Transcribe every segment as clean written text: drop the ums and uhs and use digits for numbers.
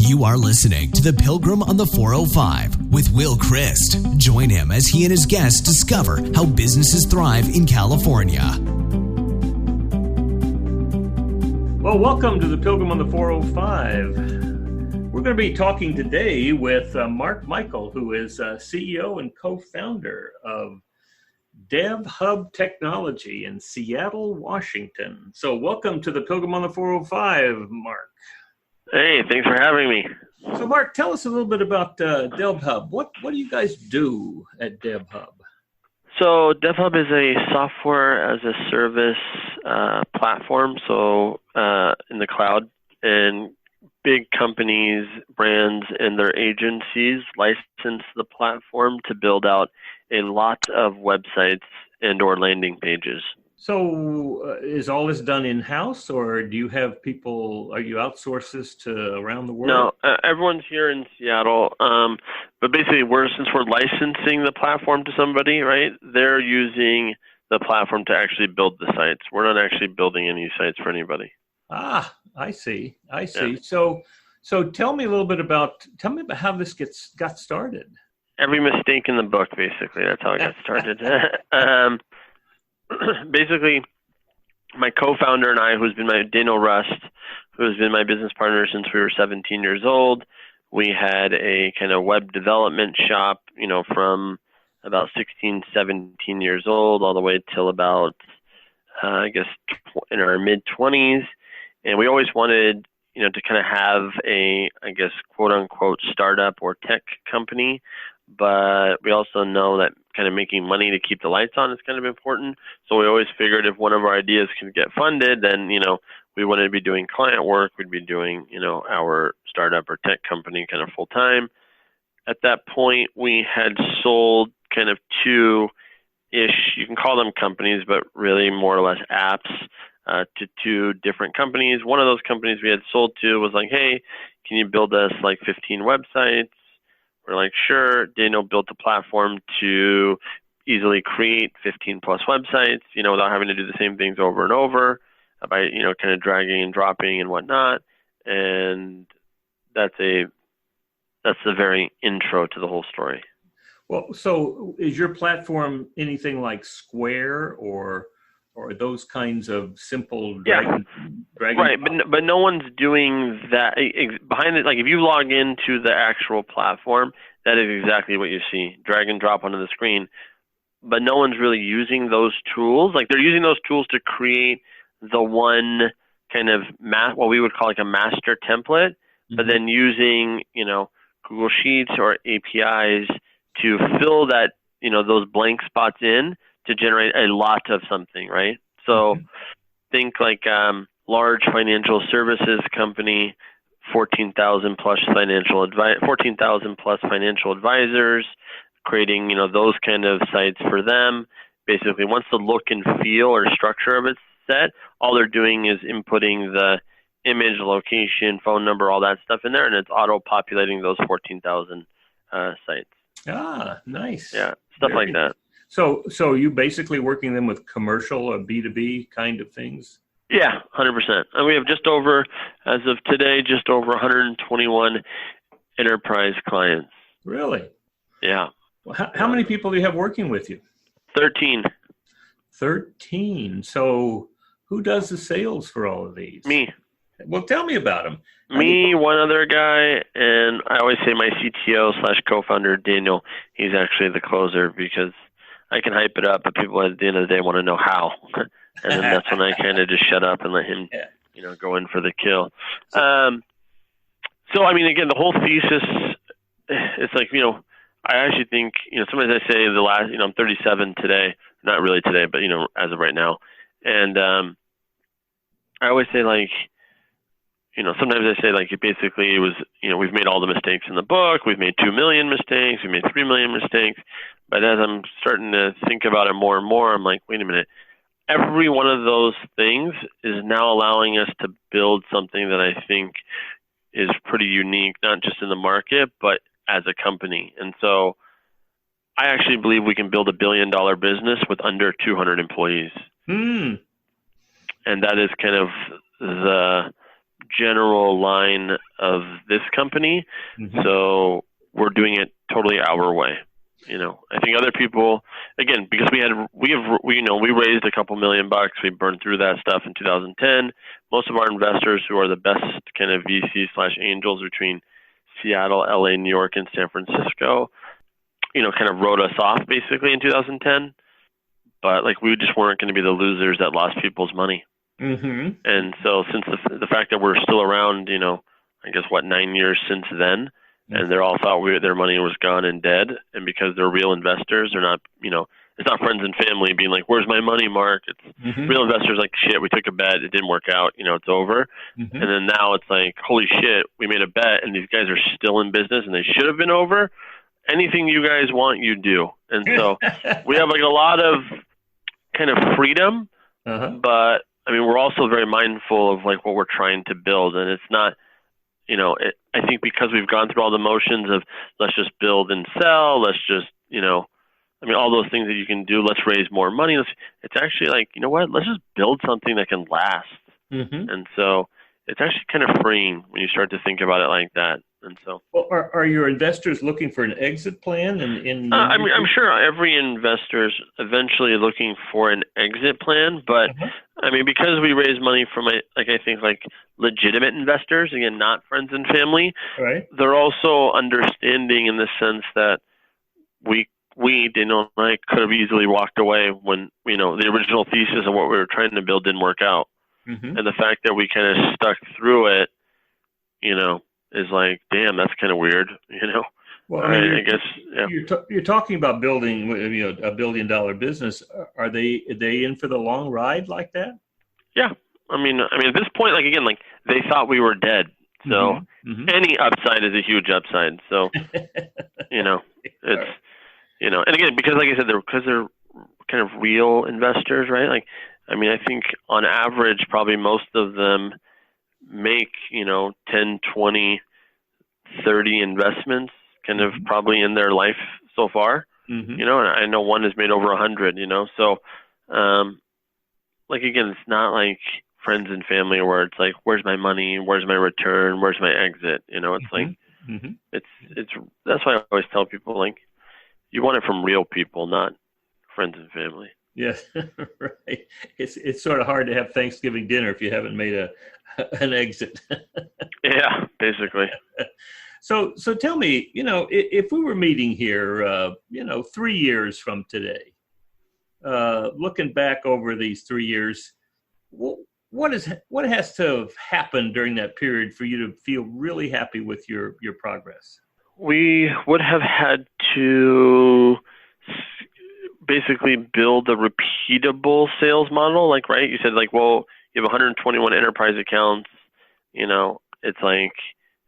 You are listening to The Pilgrim on the 405 with Will Christ. Join him as he and his guests discover how businesses thrive in California. Well, welcome to The Pilgrim on the 405. We're going to be talking today with Mark Michael, who is CEO and co-founder of DevHub Technology in Seattle, Washington. So welcome to The Pilgrim on the 405, Mark. Hey, thanks for having me. So, Mark, tell us a little bit about DevHub. What do you guys do at DevHub? So, DevHub is a software as a service platform. So, in the cloud, and big companies, brands, and their agencies license the platform to build out a lot of websites and/or landing pages. So is all this done in-house, or do you have people, are you outsource this to around the world? No, everyone's here in Seattle. But basically, since we're licensing the platform to somebody, right, they're using the platform to actually build the sites. We're not actually building any sites for anybody. Ah, I see. Yeah. So tell me a little bit about how this got started. Every mistake in the book, basically. That's how it got started. Basically, my co-founder and I, who's been Daniel Rust, who has been my business partner since we were 17 years old, we had a kind of web development shop, from about 16, 17 years old all the way till about, in our mid-20s. And we always wanted, to kind of have a, quote-unquote startup or tech company. But we also know that kind of making money to keep the lights on is kind of important. So we always figured if one of our ideas could get funded, then, we wouldn't be doing client work. We'd be doing, our startup or tech company kind of full time. At that point, we had sold kind of two-ish, you can call them companies, but really more or less apps to two different companies. One of those companies we had sold to was like, hey, can you build us like 15 websites? We're like, sure. Daniel built the platform to easily create 15 plus websites, without having to do the same things over and over by, kind of dragging and dropping and whatnot. And that's the very intro to the whole story. Well, so is your platform anything like Square or those kinds of simple drag right, but no one's doing that behind it. Like if you log into the actual platform, that is exactly what you see: drag and drop onto the screen. But no one's really using those tools. Like they're using those tools to create the one kind of what we would call like a master template, but then using Google Sheets or APIs to fill that those blank spots in to generate a lot of something, right? So think like large financial services company, 14,000 plus financial advisors, creating those kind of sites for them. Basically, once the look and feel or structure of it's set, all they're doing is inputting the image, location, phone number, all that stuff in there, and it's auto-populating those 14,000 sites. Ah, nice. Yeah, stuff like that. So are you basically working them with commercial or B2B kind of things? Yeah, 100%. And we have as of today, just over 121 enterprise clients. Really? Yeah. Well, how many people do you have working with you? 13. 13. So who does the sales for all of these? Me. Well, tell me about them. Me, one other guy, and I always say my CTO / co-founder, Daniel. He's actually the closer because I can hype it up, but people at the end of the day want to know how. And then that's when I kind of just shut up and let him, go in for the kill. So, I mean, again, the whole thesis, it's like, I actually think, sometimes I say I'm 37 today, not really today, but, as of right now. And I always say, like, sometimes I say, like, basically it was, we've made all the mistakes in the book. We've made 2 million mistakes. We made 3 million mistakes. But as I'm starting to think about it more and more, I'm like, wait a minute. Every one of those things is now allowing us to build something that I think is pretty unique, not just in the market, but as a company. And so I actually believe we can build $1 billion business with under 200 employees. And that is kind of the general line of this company. So we're doing it totally our way. I think other people, again, because we raised a couple $1 million. We burned through that stuff in 2010. Most of our investors, who are the best kind of VC/angels between Seattle, LA, New York, and San Francisco, kind of wrote us off basically in 2010. But we just weren't going to be the losers that lost people's money. And so since the fact that we're still around, I guess 9 years since then, and they all thought their money was gone and dead, and because they're real investors, they're not, it's not friends and family being like, "Where's my money, Mark?" It's real investors like, "Shit, we took a bet, it didn't work out, it's over." And then now it's like, "Holy shit, we made a bet, and these guys are still in business, and they should have been over. Anything you guys want, you do." And so we have a lot of kind of freedom, but we're also very mindful of what we're trying to build, and it's not. I think because we've gone through all the motions of let's just build and sell, let's just, all those things that you can do, let's raise more money. It's actually let's just build something that can last. And so it's actually kind of freeing when you start to think about it like that. And so, well, are your investors looking for an exit plan? I'm sure every investor is eventually looking for an exit plan, but because we raise money from I think legitimate investors, again, not friends and family, right? They're also understanding in the sense that we Daniel and I could have easily walked away when the original thesis of what we were trying to build didn't work out, and the fact that we kind of stuck through it, is damn, that's kind of weird, Well, I guess you're talking about building, a $1 billion business. Are they in for the long ride like that? Yeah, at this point, they thought we were dead. So any upside is a huge upside. So it's and again, because like I said, they're kind of real investors, right? I think on average, probably most of them make 10, 20, 30 investments kind of probably in their life so far, and I know one has made over 100, so again, it's not like friends and family where it's like, where's my money, where's my return, where's my exit, it's that's why I always tell people, you want it from real people, not friends and family. Yes, right. It's sort of hard to have Thanksgiving dinner if you haven't made an exit. Yeah, basically. So tell me, if we were meeting here, 3 years from today, looking back over these 3 years, what has to have happened during that period for you to feel really happy with your progress? We would have had to basically build a repeatable sales model, right? You said well, you have 121 enterprise accounts, it's like,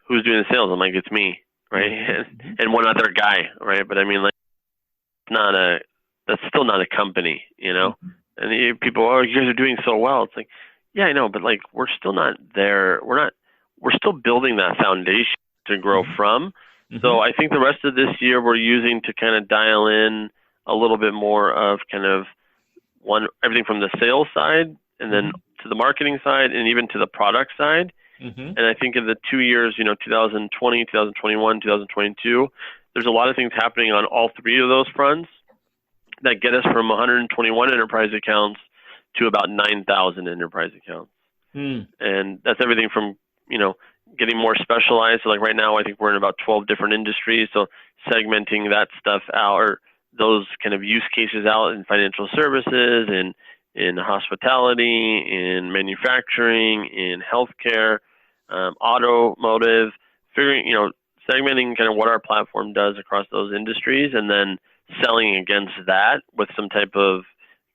who's doing the sales? I'm like, it's me, right? And one other guy, right? But that's still not a company, and people, oh, you guys are doing so well. It's like, yeah, I know, but we're still not there. We're still building that foundation to grow from. So I think the rest of this year we're using to kind of dial in a little bit more of kind of everything from the sales side and then to the marketing side and even to the product side. And I think in the 2 years, 2020, 2021, 2022, there's a lot of things happening on all three of those fronts that get us from 121 enterprise accounts to about 9,000 enterprise accounts. And that's everything from, getting more specialized. So right now, I think we're in about 12 different industries. So segmenting that stuff out, or those kind of use cases out in financial services, in hospitality, in manufacturing, in healthcare, automotive, segmenting kind of what our platform does across those industries, and then selling against that with some type of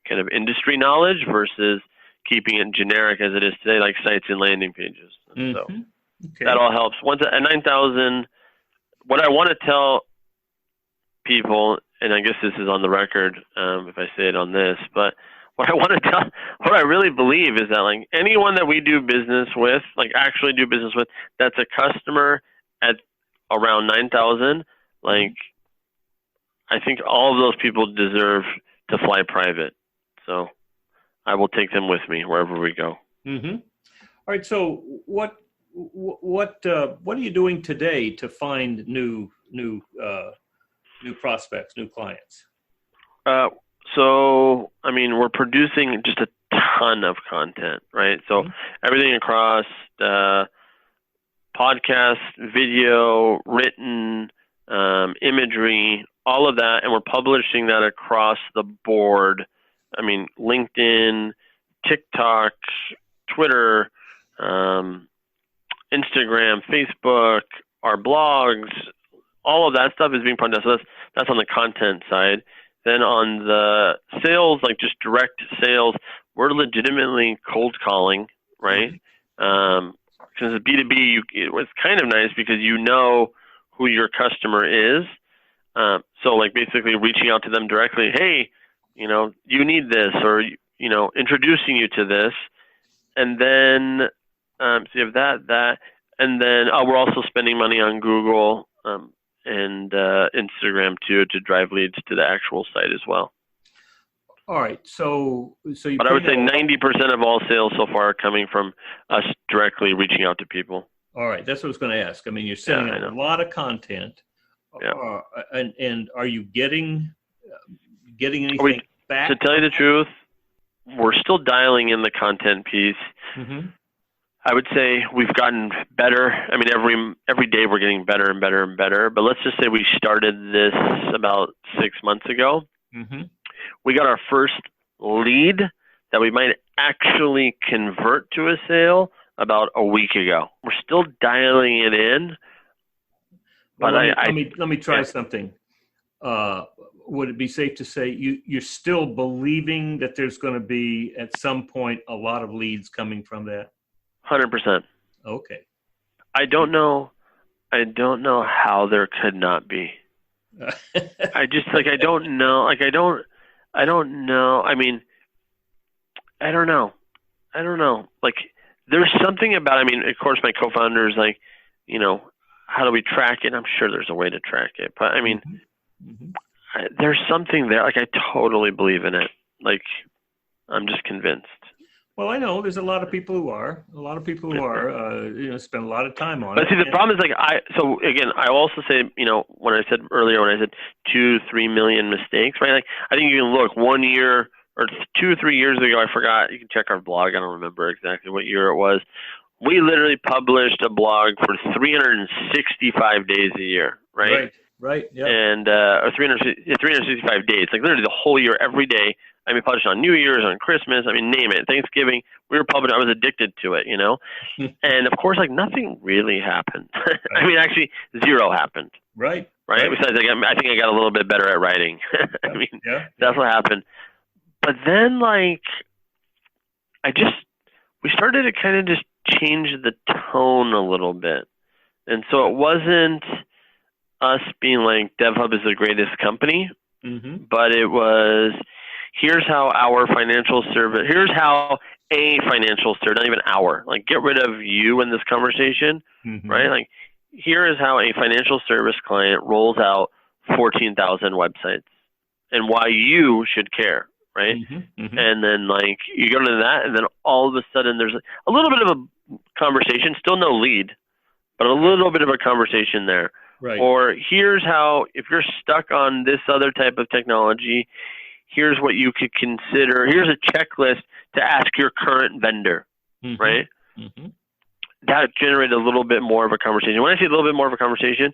kind of industry knowledge versus keeping it generic as it is today, like sites and landing pages. And so that all helps. Once at 9,000, what I want to tell people, and I guess this is on the record if I say it on this, but what I really believe is that anyone that we do business with, actually do business with, that's a customer at around 9,000, I think all of those people deserve to fly private. So I will take them with me wherever we go. All right. So what what are you doing today to find new prospects, new clients? So, I mean, we're producing just a ton of content, right? So everything across podcast, video, written, imagery, all of that, and we're publishing that across the board. I mean, LinkedIn, TikTok, Twitter, Instagram, Facebook, our blogs, all of that stuff is being put out. So that's on the content side. Then on the sales, like just direct sales, we're legitimately cold calling, right? Because it's B2B, it's kind of nice because you know who your customer is. So like basically reaching out to them directly, hey, you need this, or, introducing you to this. And then, so you have that, and then we're also spending money on Google and Instagram too to drive leads to the actual site as well. All right, so you. But I would say 90% of all sales so far are coming from us directly reaching out to people. All right, that's what I was going to ask. I mean, you're sending a lot of content, and are you getting anything back? To tell you the truth, we're still dialing in the content piece. I would say we've gotten better. I mean, every day we're getting better and better and better. But let's just say we started this about 6 months ago. We got our first lead that we might actually convert to a sale about a week ago. We're still dialing it in. But let me try something. Would it be safe to say you're still believing that there's going to be at some point a lot of leads coming from that? 100%. Okay. I don't know how there could not be. I just I don't know. I don't know. I mean, I don't know. Like, there's something about, I mean, of course my co-founder is like, how do we track it? I'm sure there's a way to track it, but I mean, there's something there. Like, I totally believe in it. Like, I'm just convinced. Well, I know there's a lot of people who are spend a lot of time on it. But see, the problem is so again, I also say, when I said 2-3 million mistakes, right? Like, I think you can look 1 year or 2 or 3 years ago, I forgot, you can check our blog. I don't remember exactly what year it was. We literally published a blog for 365 days a year, right? Right. Yeah. And, 365 days, like literally the whole year, every day. I mean, published on New Year's, on Christmas, I mean, name it, Thanksgiving, we were publishing, I was addicted to it, And of course, like, nothing really happened. Right. I mean, actually, zero happened. Right. Besides, I think I got a little bit better at writing. I mean, that's what happened. But then, like, we started to kind of just change the tone a little bit. And so it wasn't us being like, DevHub is the greatest company, but it was, here's how a financial service, not even our, like, get rid of you in this conversation, right? Like, here is how a financial service client rolls out 14,000 websites and why you should care, right? And then, like, you go into that, and then all of a sudden there's a little bit of a conversation, still no lead, but a little bit of a conversation there. Right. Or here's how, if you're stuck on this other type of technology, here's what you could consider. Here's a checklist to ask your current vendor, right? That generated a little bit more of a conversation. When I say a little bit more of a conversation,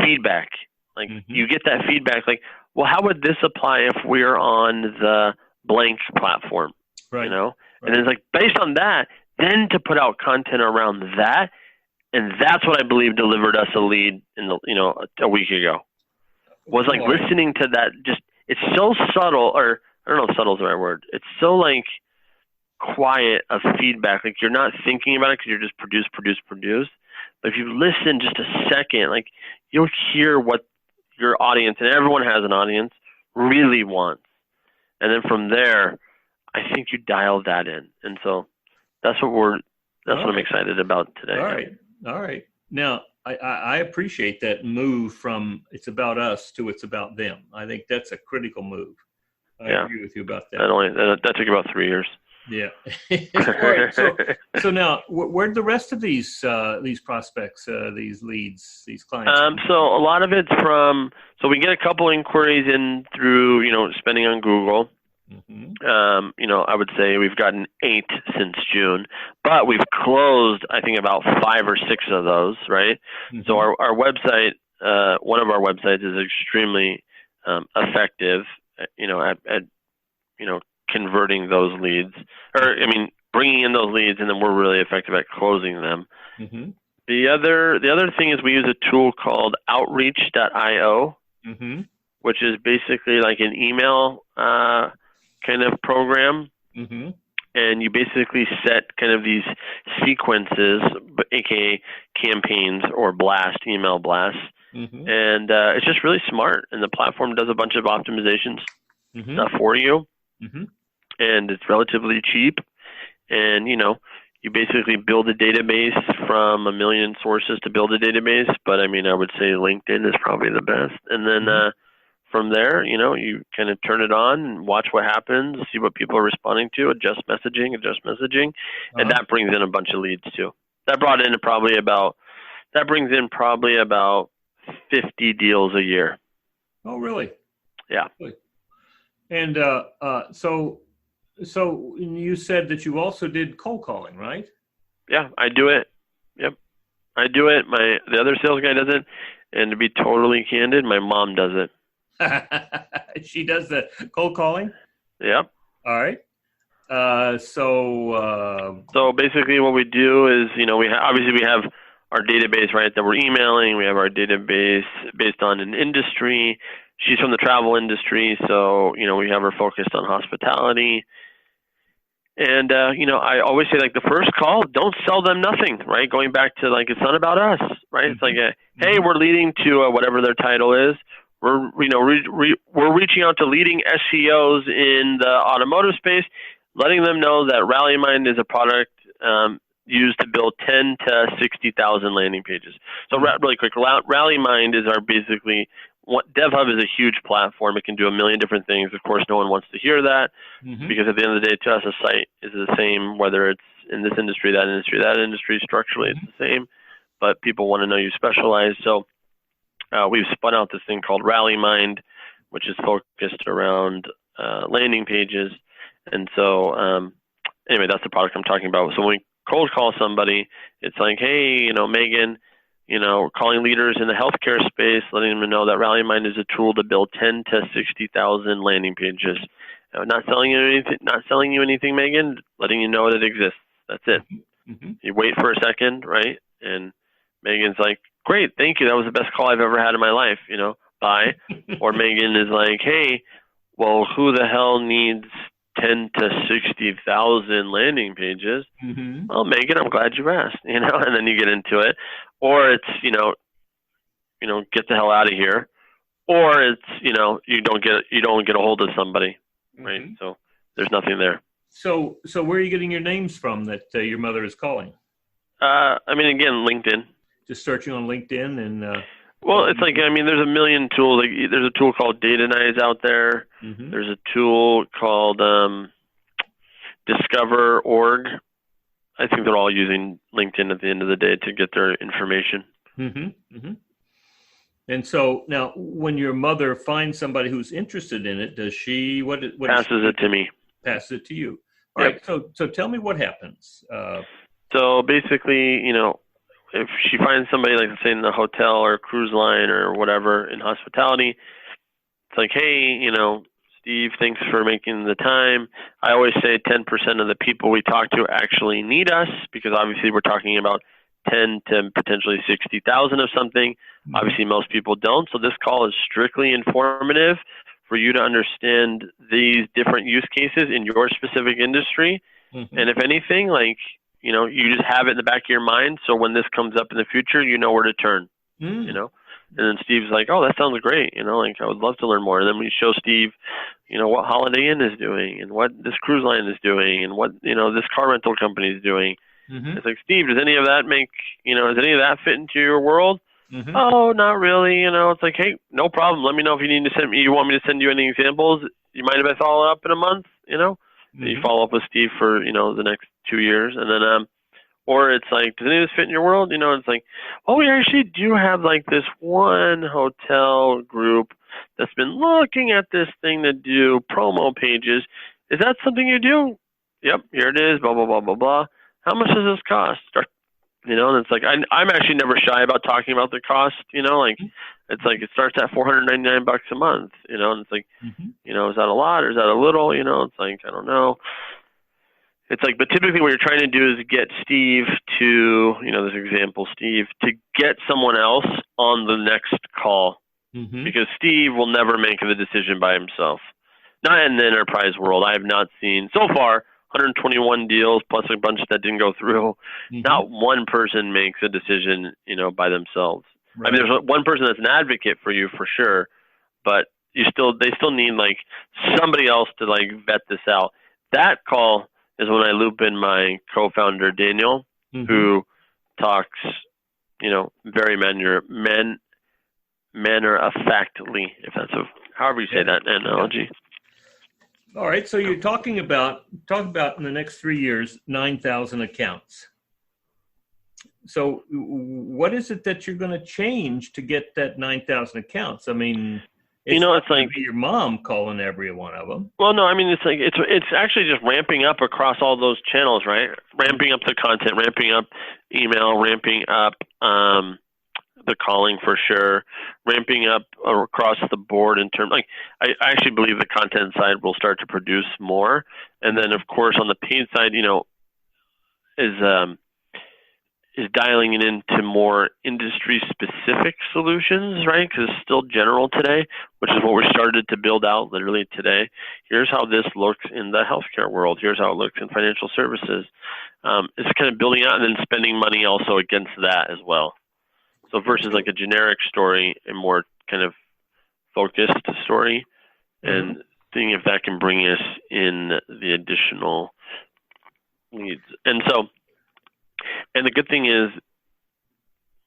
feedback. Like, you get that feedback, like, well, how would this apply if we're on the blank platform, right? And then it's like, based on that, then to put out content around that, and that's what I believe delivered us a lead in a week ago. Was like listening to that. Just, it's so subtle, or I don't know if subtle is the right word. It's so like quiet of feedback. Like, you're not thinking about it because you're just produce. But if you listen just a second, like, you'll hear what your audience, and everyone has an audience, really wants. And then from there, I think you dial that in. And so that's what I'm excited about today. All right. Now, I appreciate that move from it's about us to it's about them. I think that's a critical move. I agree with you about that. That took about 3 years. Yeah. All right. So now, where'd the rest of these prospects, these leads, these clients? So a lot of it's so we get a couple inquiries in through, spending on Google. I would say we've gotten 8 since June, but we've closed, I think, about 5 or 6 of those, right? So our website, one of our websites is extremely effective, at converting those leads, bringing in those leads, and then we're really effective at closing them. The other thing is we use a tool called outreach.io, which is basically like an email kind of program. And you basically set kind of these sequences, aka campaigns or email blasts. And it's just really smart. And the platform does a bunch of optimizations stuff for you. And it's relatively cheap. And, you basically build a database from 1 million sources to build a database. But I would say LinkedIn is probably the best. And then from there, you kind of turn it on and watch what happens, see what people are responding to, adjust messaging. And that brings in a bunch of leads too. That brings in probably about 50 deals a year. Oh, really? Yeah. And so you said that you also did cold calling, right? Yeah, I do it. Yep, I do it. The other sales guy does it, and to be totally candid, my mom does it. She does the cold calling? Yep. All right. So basically, what we do is, we have our database, right, that we're emailing. We have our database based on an industry. She's from the travel industry, so, we have her focused on hospitality. And, I always say, the first call, don't sell them nothing, right? Going back to, it's not about us, right? It's like, hey, we're leading to whatever their title is. We're, we're reaching out to leading SEOs in the automotive space, letting them know that RallyMind is a product used to build 10 to 60,000 landing pages. So really quick, RallyMind is DevHub is a huge platform. It can do 1 million different things. Of course, no one wants to hear that because at the end of the day, to us, a site is the same, whether it's in this industry, that industry, structurally it's the same, but people want to know you specialize. So we've spun out this thing called RallyMind, which is focused around landing pages. And so anyway, that's the product I'm talking about. So when we cold call somebody, it's like, hey, Megan, calling leaders in the healthcare space, letting them know that RallyMind is a tool to build 10 to 60,000 landing pages. Not selling you anything, Megan, letting you know that it exists. That's it. You wait for a second, right? And Megan's like, great, thank you. That was the best call I've ever had in my life, bye. Or Megan is like, hey, well, who the hell needs 10 to 60,000 landing pages? Well, Megan, I'm glad you asked, and then you get into it. Or it's, get the hell out of here. Or it's, you don't get a hold of somebody, right? So there's nothing there. So where are you getting your names from that your mother is calling? Again, LinkedIn. Just searching on LinkedIn and. Well, it's there's 1 million tools. There's a tool called Datanize out there. There's a tool called Discover.org. I think they're all using LinkedIn at the end of the day to get their information. And so now, when your mother finds somebody who's interested in it, does she what passes it to me? Passes it to you. All right. So tell me what happens. So basically, if she finds somebody, like say in the hotel or cruise line or whatever in hospitality, it's like, hey, Steve, thanks for making the time. I always say 10% of the people we talk to actually need us, because obviously we're talking about 10 to potentially 60,000 of something. Obviously most people don't. So this call is strictly informative for you to understand these different use cases in your specific industry. And if anything, you just have it in the back of your mind. So when this comes up in the future, you know where to turn, And then Steve's like, oh, that sounds great. I would love to learn more. And then we show Steve, what Holiday Inn is doing and what this cruise line is doing and what, this car rental company is doing. It's like, Steve, does any of that does any of that fit into your world? Oh, not really. It's like, hey, no problem. Let me know if you want me to send you any examples. You mind if I follow up in a month, You follow up with Steve for, the next 2 years. And then, or it's like, does any of this fit in your world? It's like, oh, we actually do have like this one hotel group that's been looking at this thing to do promo pages. Is that something you do? Yep, here it is, blah, blah, blah, blah, blah. How much does this cost? And it's like, I'm actually never shy about talking about the cost, it's like, it starts at $499 a month, and it's like, is that a lot or is that a little? It's like, I don't know. It's like, but typically what you're trying to do is get Steve to, this example, Steve, to get someone else on the next call, because Steve will never make the decision by himself. Not in the enterprise world. I have not seen so far 121 deals plus a bunch that didn't go through. Not one person makes a decision, by themselves. Right. I mean, there's one person that's an advocate for you for sure, but they still need like somebody else to like vet this out. That call is when I loop in my co-founder Daniel, who talks, very matter of factly, if that's however you say that analogy. All right, so you're talking about in the next 3 years, 9,000 accounts. So what is it that you're going to change to get that 9,000 accounts? I mean, it's like your mom calling every one of them. Well, no, I mean, it's actually just ramping up across all those channels, right? Ramping up the content, ramping up email, ramping up the calling for sure, ramping up across the board in terms, like, I actually believe the content side will start to produce more. And then of course on the paid side, is dialing it into more industry specific solutions, right? Because it's still general today, which is what we started to build out literally today. Here's how this looks in the healthcare world. Here's how it looks in financial services. It's kind of building out and then spending money also against that as well. So versus like a generic story, a more kind of focused story, and seeing if that can bring us in the additional leads. And the good thing is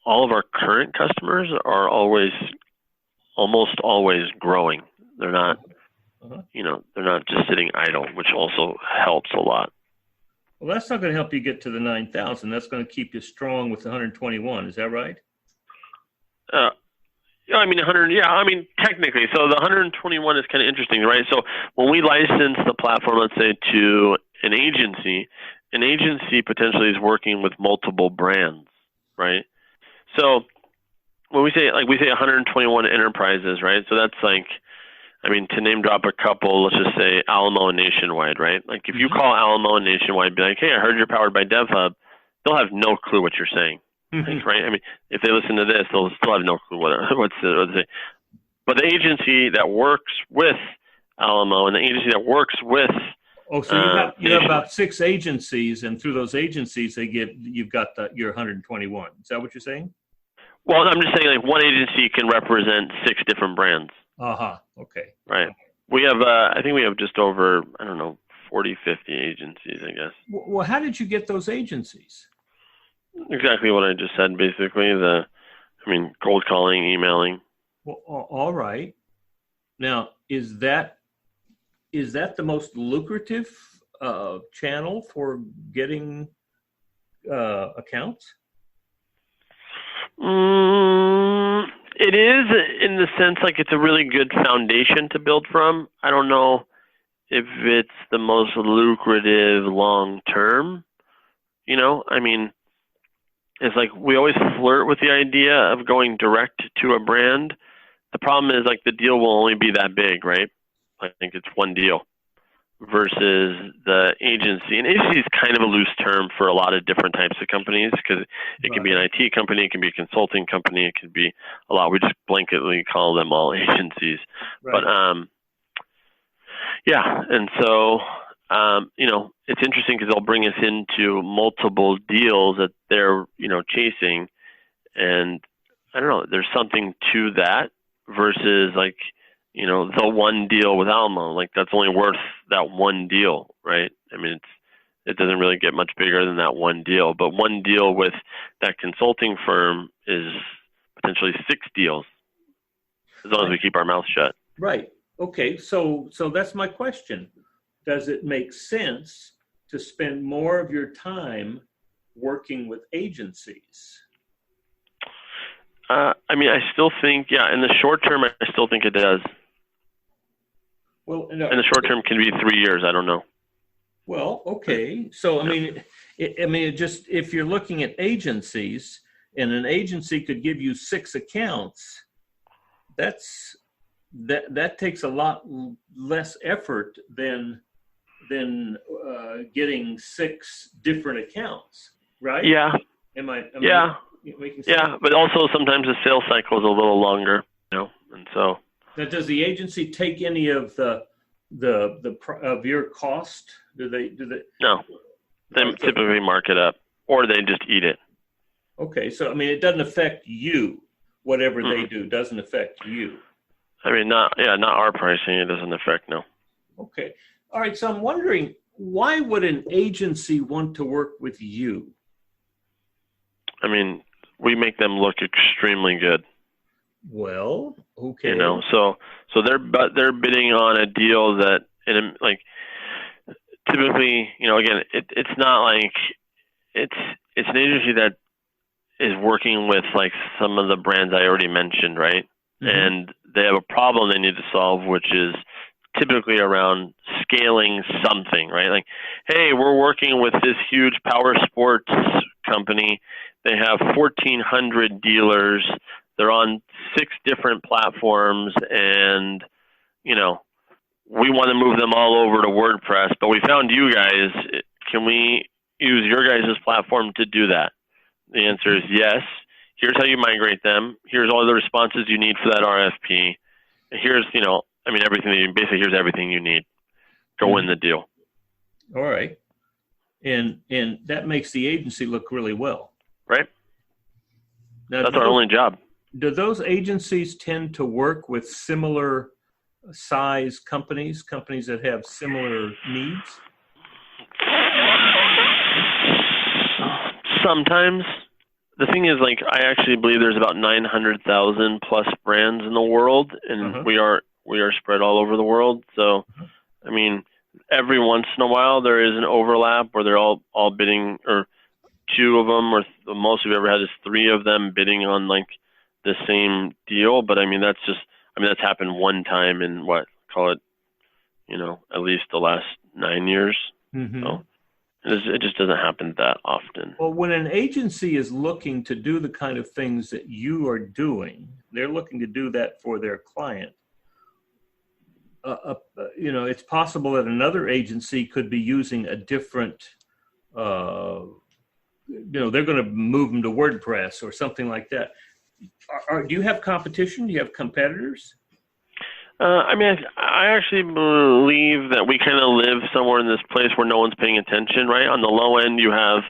all of our current customers are almost always growing. They're not, they're not just sitting idle, which also helps a lot. Well, that's not going to help you get to the 9,000. That's going to keep you strong with the 121. Is that right? I mean, 100. Yeah, I mean, technically. So the 121 is kind of interesting, right? So when we license the platform, let's say to an agency potentially is working with multiple brands, right? So when we say 121 enterprises, right? So that's like, I mean, to name drop a couple, let's just say Alamo and Nationwide, right? Like if you call Alamo and Nationwide, be like, hey, I heard you're powered by DevHub, they'll have no clue what you're saying. Right? I mean, if they listen to this, they'll still have no clue what to say. But the agency that works with Alamo and the agency that works with so you have about 6 agencies, and through those agencies, you've got your 121. Is that what you're saying? Well, I'm just saying like one agency can represent 6 different brands. Okay. Right. We have, I think we have just over, 40, 50 agencies, I guess. Well, how did you get those agencies? Exactly what I just said, basically. Cold calling, emailing. Well, all right. Now, is that the most lucrative channel for getting accounts? It is, in the sense like it's a really good foundation to build from. I don't know if it's the most lucrative long term. It's like we always flirt with the idea of going direct to a brand. The problem is like the deal will only be that big, right? I think it's one deal versus the agency. And agency is kind of a loose term for a lot of different types of companies because it can be an IT company, it can be a consulting company, it can be a lot. We just blanketly call them all agencies. Right. But yeah, and so it's interesting because they'll bring us into multiple deals that they're, chasing. And I don't know, there's something to that versus like, the one deal with Alamo, like that's only worth that one deal, right? I mean, it doesn't really get much bigger than that one deal, but one deal with that consulting firm is potentially 6 deals as long as we keep our mouth shut. Right. Okay. So that's my question. does it make sense to spend more of your time working with agencies? I still think, in the short term, I still think it does. Well, no, in the short term can be 3 years. I don't know. Well, okay. So, if you're looking at agencies and an agency could give you 6 accounts, that takes a lot less effort than getting 6 different accounts, right? Yeah. Am I making sense? Yeah, but also sometimes the sales cycle is a little longer, and so. Now, does the agency take any of the of your cost? Do they? No, they typically mark it up, or they just eat it. Okay, so it doesn't affect you. Whatever they do doesn't affect you. Not our pricing. It doesn't affect, no. Okay, all right. So I'm wondering, why would an agency want to work with you? We make them look extremely good. Well, okay. So they're bidding on a deal that, typically, again, it's not like it's an agency that is working with like some of the brands I already mentioned, right? Mm-hmm. And they have a problem they need to solve, which is typically around scaling something, right? Like, hey, we're working with this huge power sports company. They have 1,400 dealers. They're on 6 different platforms, and, we want to move them all over to WordPress, but we found you guys. Can we use your guys' platform to do that? The answer is yes. Here's how you migrate them. Here's all the responses you need for that RFP. Here's, everything. Basically, here's everything you need. Go win the deal. All right. And that makes the agency look really well. Right. Now, that's our only job. Do those agencies tend to work with similar size companies that have similar needs? Sometimes. The thing is, I actually believe there's about 900,000 plus brands in the world, and we are spread all over the world. So, every once in a while there is an overlap where they're all bidding, or 2 of them, or the most we've ever had is 3 of them bidding on the same deal. But that's happened one time in at least the last 9 years. Mm-hmm. So it just doesn't happen that often. Well, when an agency is looking to do the kind of things that you are doing, they're looking to do that for their client. It's possible that another agency could be using a different, they're going to move them to WordPress or something like that. Do you have competition? Do you have competitors? I actually believe that we kind of live somewhere in this place where no one's paying attention, right? On the low end, you have,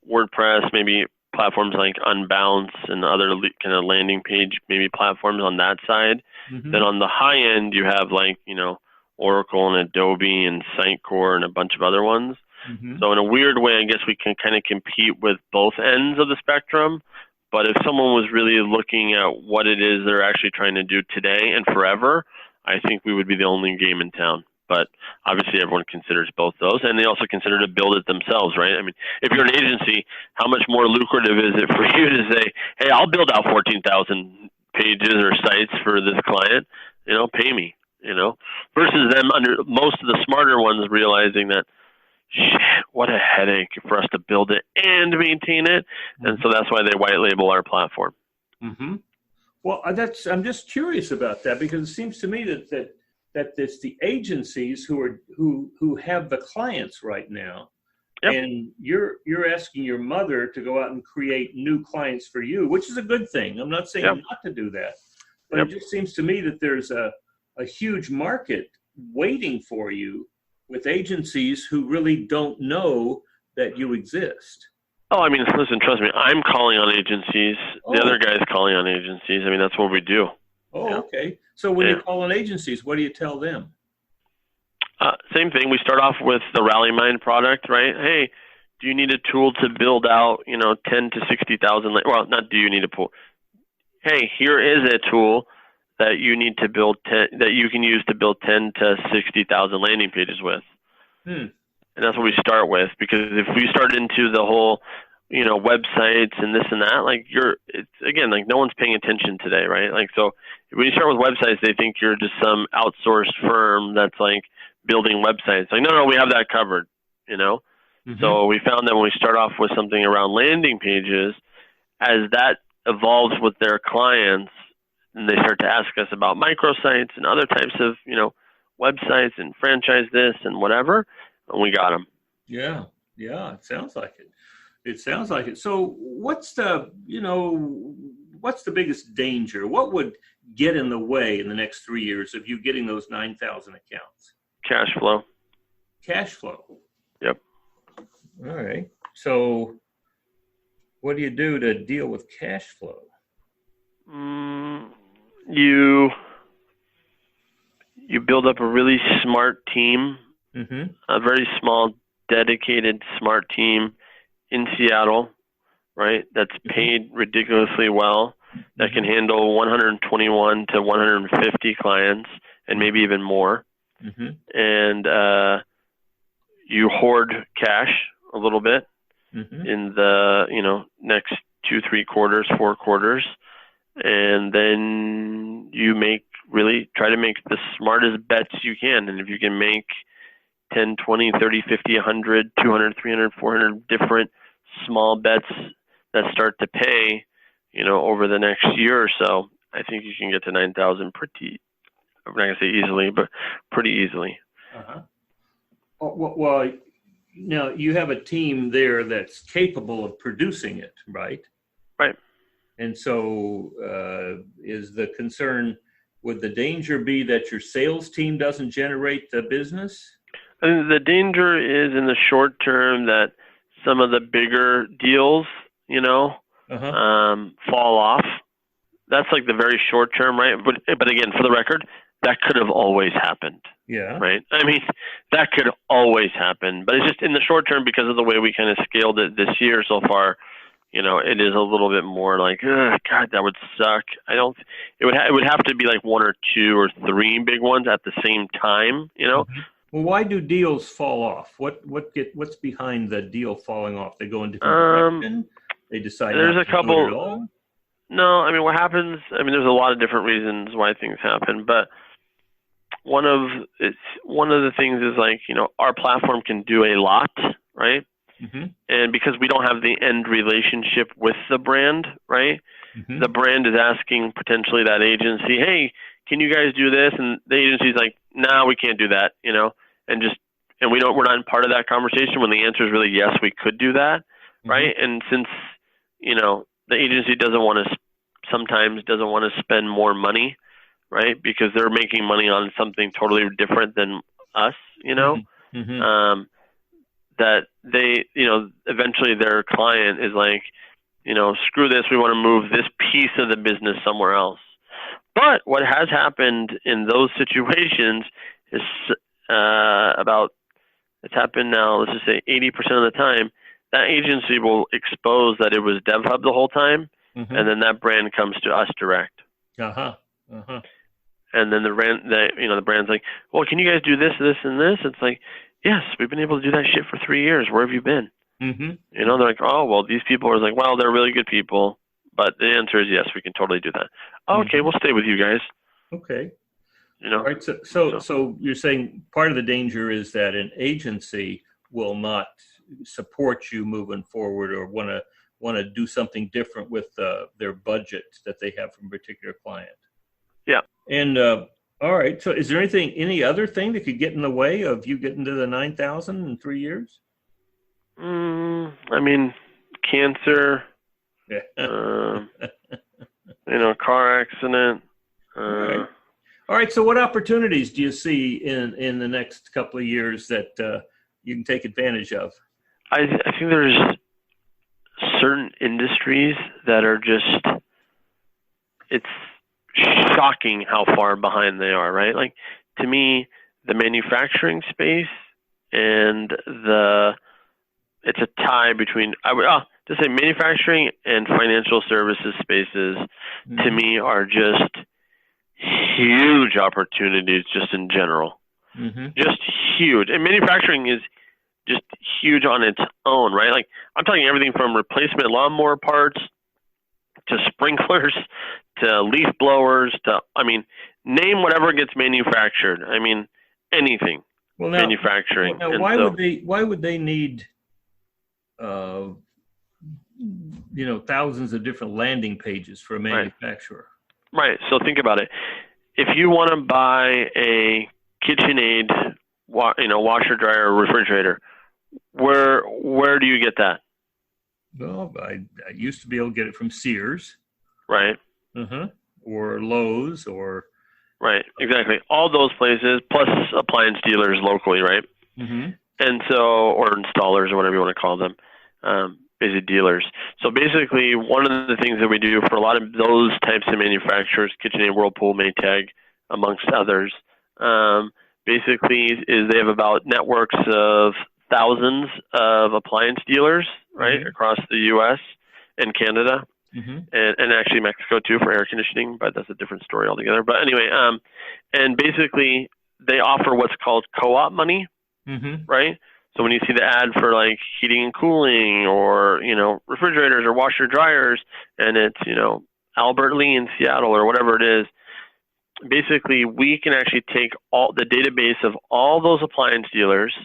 WordPress, maybe platforms like Unbounce and other kind of landing page, maybe platforms on that side. Mm-hmm. Then on the high end, you have Oracle and Adobe and Sitecore and a bunch of other ones. Mm-hmm. So in a weird way, I guess we can kind of compete with both ends of the spectrum. But if someone was really looking at what it is they're actually trying to do today and forever, I think we would be the only game in town. But obviously everyone considers both those, and they also consider to build it themselves, right? If you're an agency, how much more lucrative is it for you to say, hey, I'll build out 14,000 pages or sites for this client, pay me, versus them under most of the smarter ones realizing that, shit, what a headache for us to build it and maintain it. Mm-hmm. And so that's why they white label our platform. Mm-hmm. Well, I'm just curious about that, because it seems to me that it's the agencies who have the clients right now. Yep. And you're asking your mother to go out and create new clients for you, which is a good thing. I'm not saying not to do that, but it just seems to me that there's a huge market waiting for you with agencies who really don't know that you exist. Oh, listen, trust me, I'm calling on agencies. The other guy's calling on agencies. That's what we do. Oh, yeah. Okay. So when you call on agencies, what do you tell them? Same thing. We start off with the RallyMind product, right? Hey, do you need a tool to build out, 10 to 60,000? Well, not do you need a pool. Hey, here is a tool that you need to build that you can use to build 10 to 60,000 landing pages with. And that's what we start with, because if we start into the whole, websites and this and that, like it's again, like no one's paying attention today, right? Like, so when you start with websites, they think you're just some outsourced firm that's like building websites. Like, no, we have that covered, So we found that when we start off with something around landing pages, as that evolves with their clients and they start to ask us about microsites and other types of, websites and franchise this and whatever, and we got them. Yeah. It sounds like it. So what's the biggest danger? What would get in the way in the next 3 years of you getting those 9,000 accounts? Cash flow. Yep. All right. So what do you do to deal with cash flow? You build up a really smart team, a very small, dedicated, smart team in Seattle, right? That's paid ridiculously well, that can handle 121 to 150 clients and maybe even more. And you hoard cash a little bit in the next 2, 3 quarters, 4 quarters, and then you try to make the smartest bets you can. And if you can make 10, 20, 30, 50, 100, 200, 300, 400 different small bets that start to pay, over the next year or so, I think you can get to 9,000 I'm not going to say easily, but pretty easily. Well, now you have a team there that's capable of producing it, right? Right. And so is the concern, would the danger be that your sales team doesn't generate the business? I think the danger is in the short term that some of the bigger deals, fall off. That's like the very short term, right? But again, for the record, that could have always happened. Yeah. Right. I mean, that could always happen, but it's just in the short term, because of the way we kind of scaled it this year so far, it is a little bit more like, God, that would suck. It would have to be like 1 or 2 or 3 big ones at the same time, Well, why do deals fall off? What's behind the deal falling off? They go in different direction. They decide there's not a to couple. do it at all? No, I mean, what happens? I mean, there's a lot of different reasons why things happen, but one of the things is like, our platform can do a lot, right? And because we don't have the end relationship with the brand, right? The brand is asking potentially that agency, hey, can you guys do this? And the agency's like, no, we can't do that, and we're not part of that conversation when the answer is really yes, we could do that, right? And since, the agency sometimes doesn't want to spend more money, right? Because they're making money on something totally different than us, that they, eventually their client is like, screw this, we want to move this piece of the business somewhere else. But what has happened in those situations is it's happened now, let's just say 80% of the time, that agency will expose that it was DevHub the whole time, and then that brand comes to us direct. And then the brand's like, well, can you guys do this, this, and this? It's like, yes, we've been able to do that shit for 3 years. Where have you been? They're like, oh, well, these people are like, well, they're really good people. But the answer is yes, we can totally do that. Oh, okay, we'll stay with you guys. Okay. All right. So you're saying part of the danger is that an agency will not support you moving forward, or want to do something different with their budget that they have from a particular client. Yeah. And all right. So is there any other thing that could get in the way of you getting to the 9,000 in 3 years? I mean, cancer. Car accident. All right. So what opportunities do you see in the next couple of years that you can take advantage of? I think there's certain industries that are just, it's shocking how far behind they are, right? Like, to me, the manufacturing space and it's a tie between, just say manufacturing and financial services spaces, to me, are just huge opportunities just in general. Just huge. And manufacturing is just huge on its own, right? Like, I'm talking everything from replacement lawnmower parts to sprinklers to leaf blowers to, name whatever gets manufactured. Anything. Well, now, manufacturing. Now, why would they need thousands of different landing pages for a manufacturer? Right. So think about it. If you want to buy a KitchenAid, washer, dryer, or refrigerator, where do you get that? Well, I used to be able to get it from Sears. Right. Or Lowe's or. Right. Exactly. All those places, plus appliance dealers locally, right? And so, or installers or whatever you want to call them, basically dealers. So basically, one of the things that we do for a lot of those types of manufacturers, KitchenAid, Whirlpool, Maytag, amongst others, basically is they have about networks of thousands of appliance dealers, right, across the U.S. and Canada, and actually Mexico too for air conditioning, but that's a different story altogether. But anyway, and basically they offer what's called co-op money, right? So when you see the ad for like heating and cooling or, refrigerators or washer dryers, and it's, Albert Lee in Seattle or whatever it is, basically we can actually take all the database of all those appliance dealers,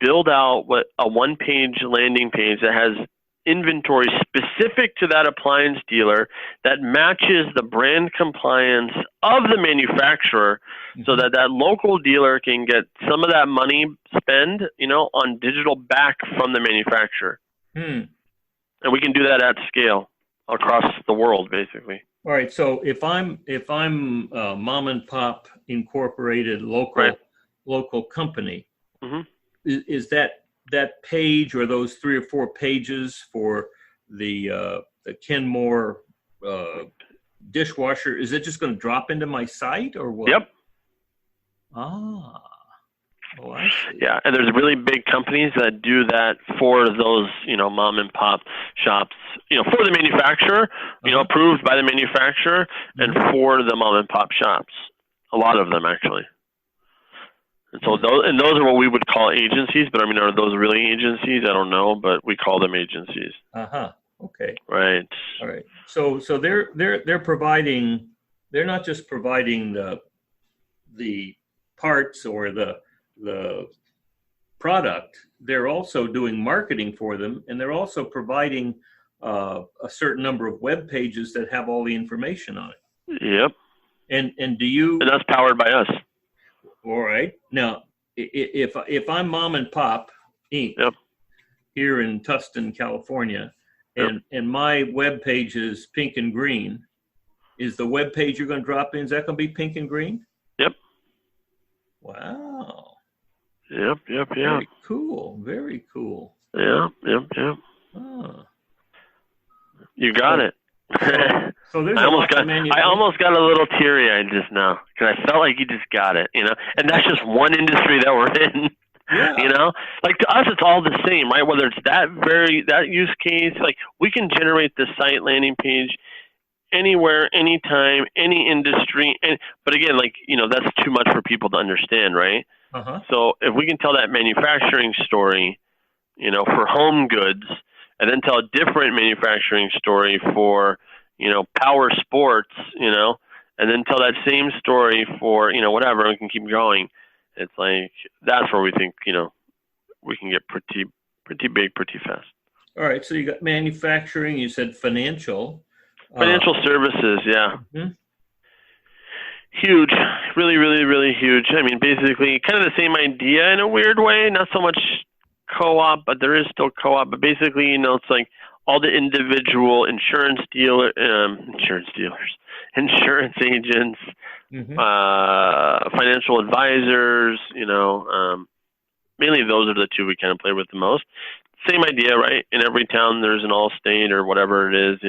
build out a one-page landing page that has inventory specific to that appliance dealer that matches the brand compliance of the manufacturer, so that local dealer can get some of that money spend, on digital back from the manufacturer. And we can do that at scale across the world, basically. All right. So if I'm mom and pop incorporated local company, is that page or those 3 or 4 pages for the Kenmore dishwasher, is it just going to drop into my site or what? Yep. Oh, I see. Yeah, and there's really big companies that do that for those, mom and pop shops, for the manufacturer, approved by the manufacturer, and for the mom and pop shops. A lot of them, actually. And so those are what we would call agencies, but are those really agencies? I don't know, but we call them agencies. Okay. Right. All right. So they're providing. They're not just providing the parts or the product. They're also doing marketing for them, and they're also providing a certain number of web pages that have all the information on it. Yep. And do you? And that's powered by us. All right. Now, if I'm Mom and Pop Inc. here in Tustin, California, and my web page is pink and green, is the web page you're going to drop in, is that going to be pink and green? Yep. Wow. Yep. Very cool. Very cool. Yep. You got it. So there's I almost got a little teary-eyed just now because I felt like you just got it, and that's just one industry that we're in. Like to us, it's all the same, right? Whether it's that use case, like we can generate the site landing page anywhere, anytime, any industry. But again, that's too much for people to understand, right? So if we can tell that manufacturing story, for home goods, and then tell a different manufacturing story for, power sports, and then tell that same story for, whatever, and we can keep going. It's like, that's where we think, we can get pretty big, pretty fast. All right. So you got manufacturing, you said financial. Financial services, yeah. Huge, really, really, really huge. Basically kind of the same idea in a weird way, not so much co-op, but there is still co-op. But basically, it's like all the individual insurance agents, financial advisors, mainly those are the two we kind of play with the most. Same idea, right? In every town, there's an Allstate or whatever it is,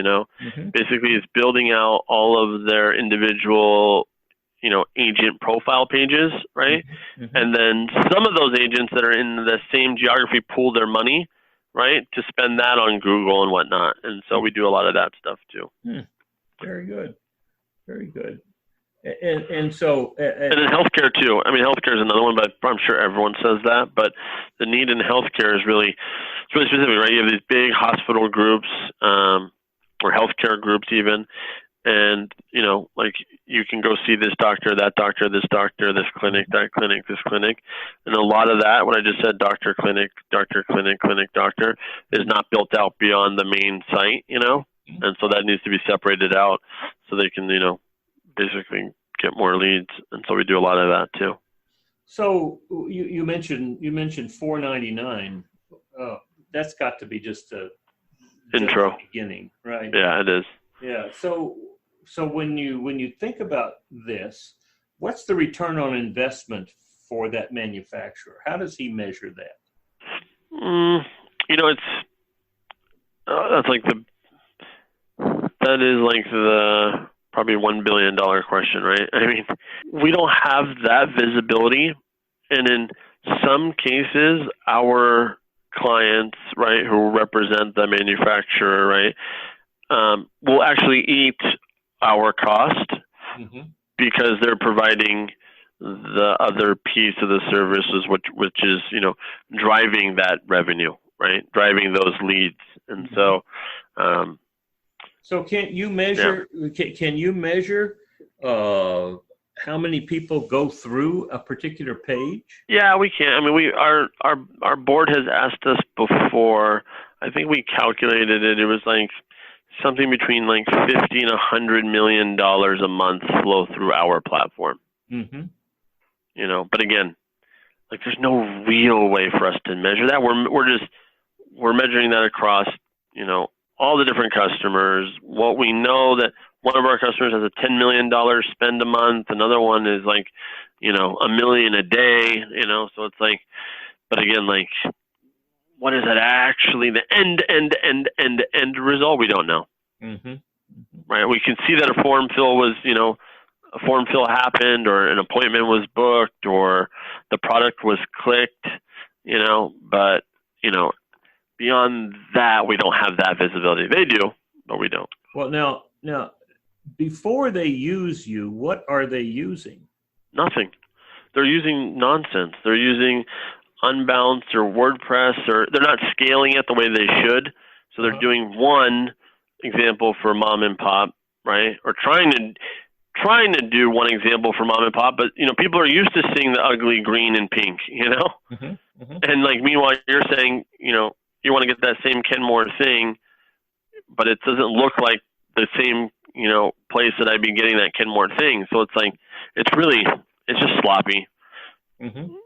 Basically, it's building out all of their individual, agent profile pages, right? And then some of those agents that are in the same geography pool their money, right, to spend that on Google and whatnot. And so we do a lot of that stuff too. Very good. Very good. And so, and in healthcare too. I mean, healthcare is another one, but I'm sure everyone says that. But the need in healthcare is really specific, right? You have these big hospital groups, or healthcare groups even, and like you can go see this doctor, that doctor, this doctor, this clinic, that clinic, this clinic, and a lot of that, what I just said, doctor, clinic, doctor, is not built out beyond the main site, and so that needs to be separated out so they can, basically get more leads, and so we do a lot of that too. So you mentioned $4.99. That's got to be just a intro beginning, right? Yeah, it is. Yeah. So when you think about this, what's the return on investment for that manufacturer? How does he measure that? It's that is like the probably $1 billion question, right? I mean, we don't have that visibility, and in some cases, our clients, right, who represent the manufacturer, right, will actually eat our cost because they're providing the other piece of the services, which is driving that revenue, right, driving those leads, and so. So can you measure? Yeah. Can you measure how many people go through a particular page? Yeah, we can. I mean, our board has asked us before. I think we calculated it. It was like something between like $50 and $100 million a month flow through our platform. But again, like there's no real way for us to measure that. We're measuring that across all the different customers. What we know that one of our customers has a $10 million spend a month. Another one is like, $1 million a day, so it's like, but again, like, what is that actually the end result? We don't know. Right. We can see that a form fill happened, or an appointment was booked, or the product was clicked, but, beyond that, we don't have that visibility. They do, but we don't. Well, now, before they use you, what are they using? Nothing. They're using nonsense. They're using Unbounce or WordPress, or they're not scaling it the way they should. So they're doing one example for mom and pop, right? Or trying to do one example for mom and pop, but people are used to seeing the ugly green and pink, and like meanwhile you're saying, you want to get that same Kenmore thing, but it doesn't look like the same, place that I'd be getting that Kenmore thing. So it's like, it's just sloppy. I mean,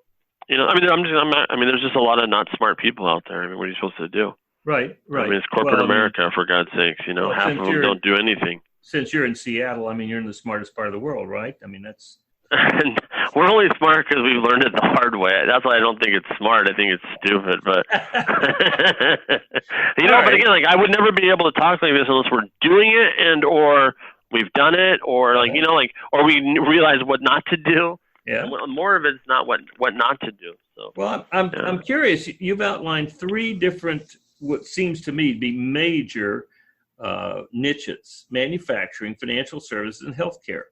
there's just a lot of not smart people out there. I mean, what are you supposed to do? Right. I mean, it's corporate America, for God's sakes. Half of them don't do anything. Since you're in Seattle, I mean, you're in the smartest part of the world, right? I mean, that's. And we're only smart because we've learned it the hard way. That's why I don't think it's smart. I think it's stupid. But but again, like I would never be able to talk like this unless we're doing it, or we've done it, or or we realize what not to do. Yeah. More of it's not what not to do. So. Well, I'm curious. You've outlined 3 different, what seems to me to be major niches: manufacturing, financial services, and healthcare.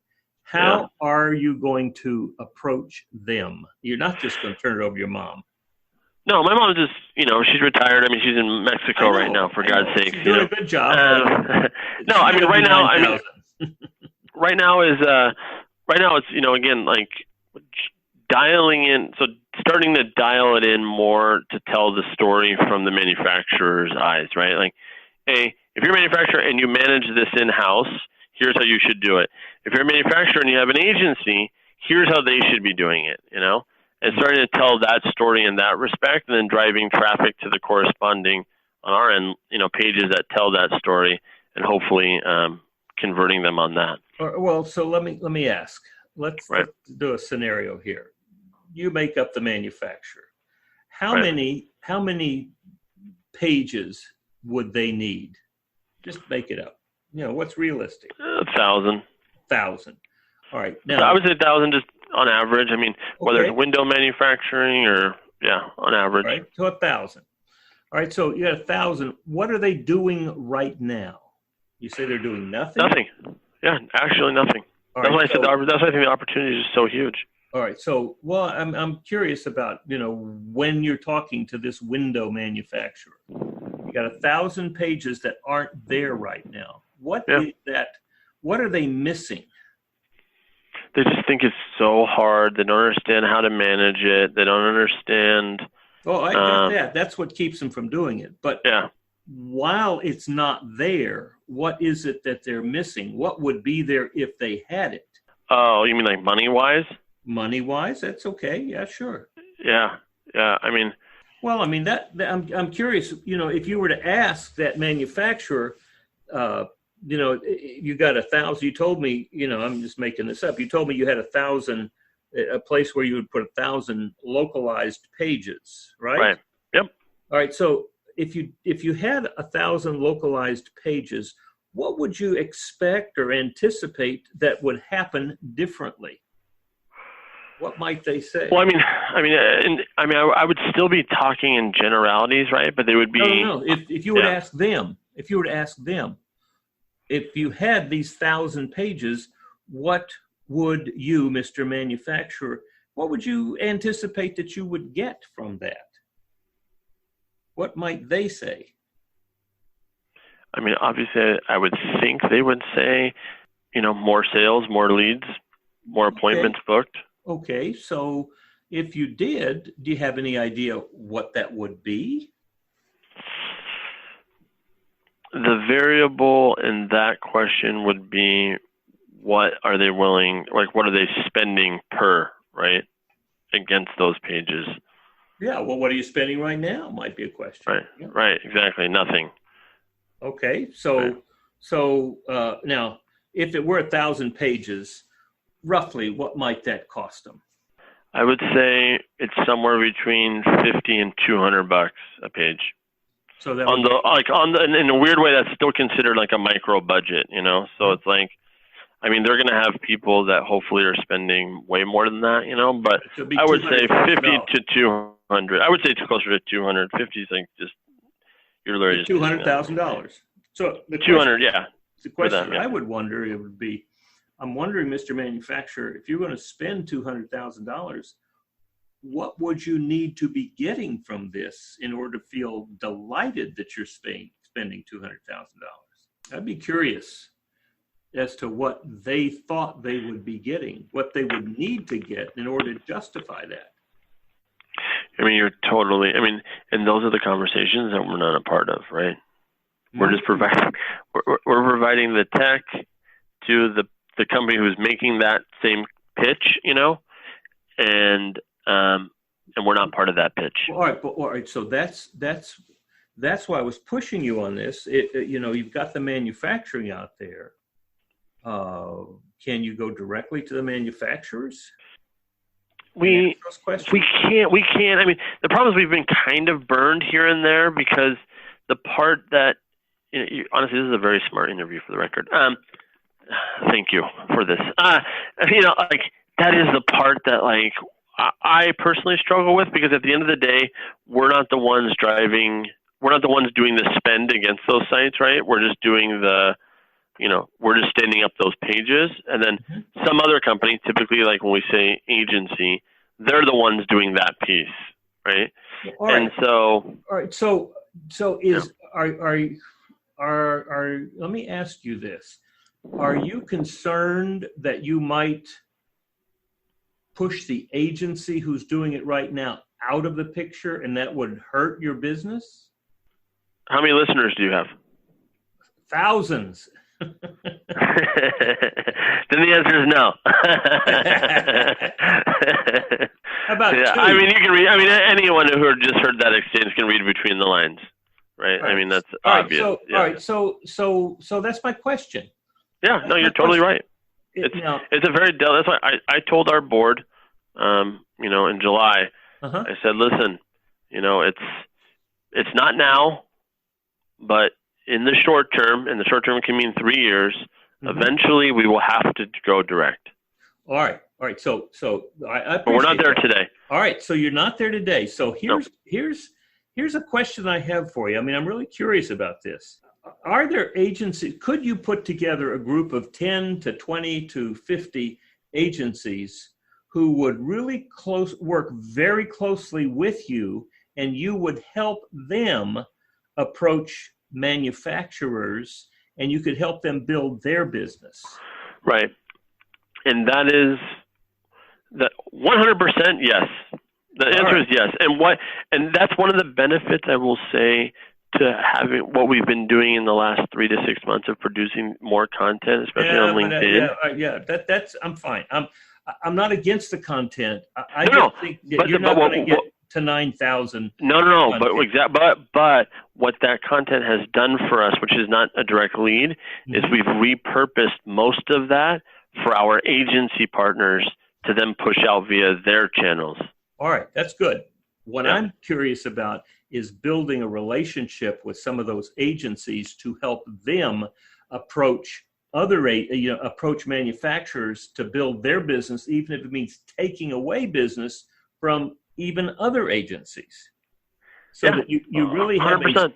How are you going to approach them? You're not just going to turn it over to your mom. No, my mom just, she's retired. I mean, she's in Mexico right now, for God's sake. She's doing a good job. No, I mean, right now it's, again, like dialing in, so starting to dial it in more to tell the story from the manufacturer's eyes, right? Like, hey, if you're a manufacturer and you manage this in-house, here's how you should do it. If you're a manufacturer and you have an agency, here's how they should be doing it, and starting to tell that story in that respect, and then driving traffic to the corresponding on our end, pages that tell that story, and hopefully converting them on that. Well, so let me ask. Let's do a scenario here. You make up the manufacturer. How many pages would they need? Just make it up. What's realistic? 1,000. 1,000. All right. Now, I would say 1,000 just on average. I mean, whether it's window manufacturing or, on average. Right. So 1,000. All right. So you got 1,000. What are they doing right now? You say they're doing nothing? Nothing. Yeah, actually nothing. That's why I said that's why I think the opportunity is so huge. All right. So, well, I'm curious about, when you're talking to this window manufacturer, you got 1,000 pages that aren't there right now. What is that? What are they missing? They just think it's so hard. They don't understand how to manage it. They don't understand. Oh, I got that. That's what keeps them from doing it. But while it's not there, what is it that they're missing? What would be there if they had it? Oh, you mean like money-wise? Money-wise, that's okay. Yeah, sure. Yeah. I mean, well, that I'm curious. If you were to ask that manufacturer, you got 1,000. You told me, I'm just making this up. You told me you had 1,000, a place where you would put 1,000 localized pages, right? Right. Yep. All right. So if you had 1,000 localized pages, what would you expect or anticipate that would happen differently? What might they say? Well, I would still be talking in generalities, right? But they would be no. If you were to ask them, if you had these 1,000 pages, what would you, Mr. Manufacturer, what would you anticipate that you would get from that? What might they say? I mean, obviously, I would think they would say, more sales, more leads, more appointments booked. Okay, so if you did, do you have any idea what that would be? The variable in that question would be, what are they willing, like what are they spending per, right, against those pages? Yeah, well, what are you spending right now might be a question. Right, right, exactly, nothing. Okay, so now, if it were 1,000 pages, roughly, what might that cost them? I would say it's somewhere between $50 and $200 a page. So that in a weird way, that's still considered like a micro budget, So it's like, they're going to have people that hopefully are spending way more than that, But I would say 50 to 200. I would say it's closer to 200. 50 is like just you're literally just $200,000. So the 200, yeah. The question I would wonder, it would be, I'm wondering, Mr. Manufacturer, if you're going to spend $200,000, what would you need to be getting from this in order to feel delighted that you're spending $200,000? I'd be curious as to what they thought they would be getting, what they would need to get in order to justify that. You're totally, and those are the conversations that we're not a part of, right? We're just providing, we're providing the tech to the company who's making that same pitch, and we're not part of that pitch. All right. So that's why I was pushing you on this. You've got the manufacturing out there. Can you go directly to the manufacturers? We can't. The problem is we've been kind of burned here and there because the part that, honestly, this is a very smart interview for the record. Thank you for this. That is the part that I personally struggle with, because at the end of the day, we're not the ones driving. We're not the ones doing the spend against those sites, right? We're just doing we're just standing up those pages, and then some other company, typically like when we say agency, they're the ones doing that piece, right? Let me ask you this. Are you concerned that you might push the agency who's doing it right now out of the picture, and that would hurt your business? How many listeners do you have? Thousands. Then the answer is no. About two? You can read. Anyone who just heard that exchange can read between the lines, right? That's obvious. All right. So that's my question. Yeah. No, you're totally right. It's a very that's why I told our board, in July. I said, listen, it's not now, but in the short term, and the short term can mean 3 years, eventually we will have to go direct. All right. So I but we're not there today. All right. So you're not there today. So here's a question I have for you. I'm really curious about this. are there agencies, could you put together a group of 10 to 20 to 50 agencies who would really work very closely with you, and you would help them approach manufacturers, and you could help them build their business? Right. And that is that 100% yes. The answer is yes. And that's one of the benefits, I will say, to having what we've been doing in the last 3 to 6 months of producing more content, especially on LinkedIn. That's I'm fine. I'm not against the content. I think that but you're not going to get to 9,000. No. But what that content has done for us, which is not a direct lead, is we've repurposed most of that for our agency partners to then push out via their channels. All right, that's good. What I'm curious about is building a relationship with some of those agencies to help them approach approach manufacturers to build their business, even if it means taking away business from even other agencies. So that you really have 100%.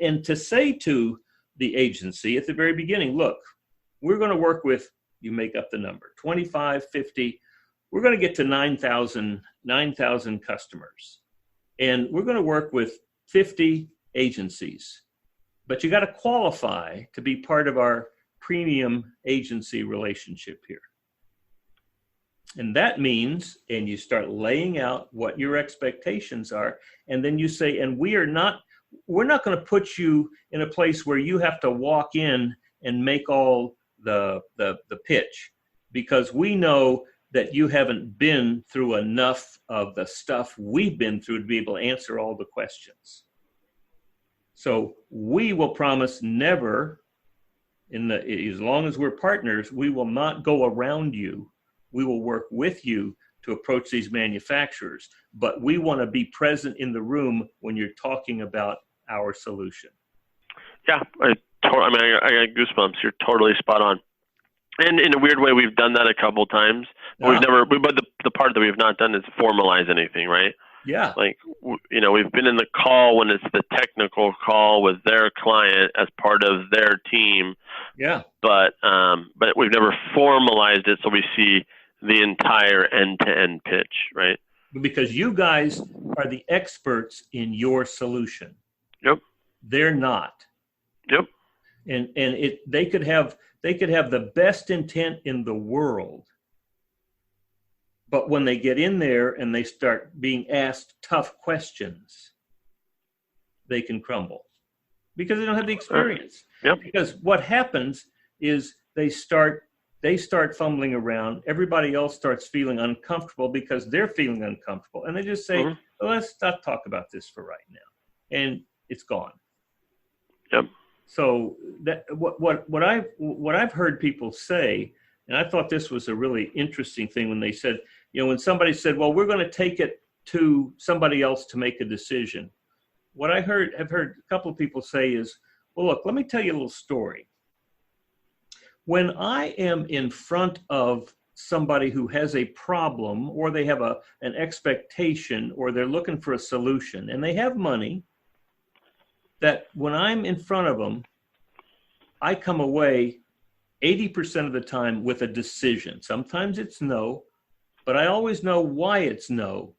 And to say to the agency at the very beginning, look, we're going to work with, you make up the number, 25, 50, we're going to get to 9,000 customers. And we're going to work with 50 agencies. But you got to qualify to be part of our premium agency relationship here. And that means, and you start laying out what your expectations are, and then you say, and we're not going to put you in a place where you have to walk in and make all the pitch, because we know that you haven't been through enough of the stuff we've been through to be able to answer all the questions. So we will promise never, as long as we're partners, we will not go around you. We will work with you to approach these manufacturers, but we want to be present in the room when you're talking about our solution. Yeah, I got goosebumps. You're totally spot on. And in a weird way, we've done that a couple times. But the part that we've not done is formalize anything, right? Yeah. Like, we've been in the call when it's the technical call with their client as part of their team. Yeah. But we've never formalized it so we see the entire end-to-end pitch, right? Because you guys are the experts in your solution. Yep. They're not. Yep. And they could have the best intent in the world, but when they get in there and they start being asked tough questions, they can crumble because they don't have the experience. Yep. Because what happens is they start fumbling around. Everybody else starts feeling uncomfortable because they're feeling uncomfortable, and they just say, well, let's not talk about this for right now, and it's gone. Yep. So that what I've heard people say, and I thought this was a really interesting thing when they said, when somebody said, well, we're going to take it to somebody else to make a decision. What I've heard a couple of people say is, well, look, let me tell you a little story. When I am in front of somebody who has a problem, or they have an expectation, or they're looking for a solution, and they have money, that when I'm in front of them, I come away 80% of the time with a decision. Sometimes it's no, but I always know why it's no.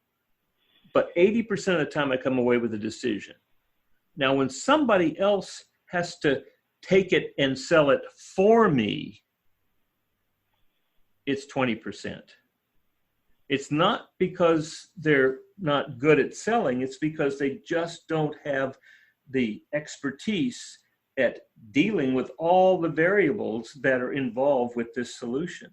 But 80% of the time I come away with a decision. Now, when somebody else has to take it and sell it for me, it's 20%. It's not because they're not good at selling. It's because they just don't have the expertise at dealing with all the variables that are involved with this solution.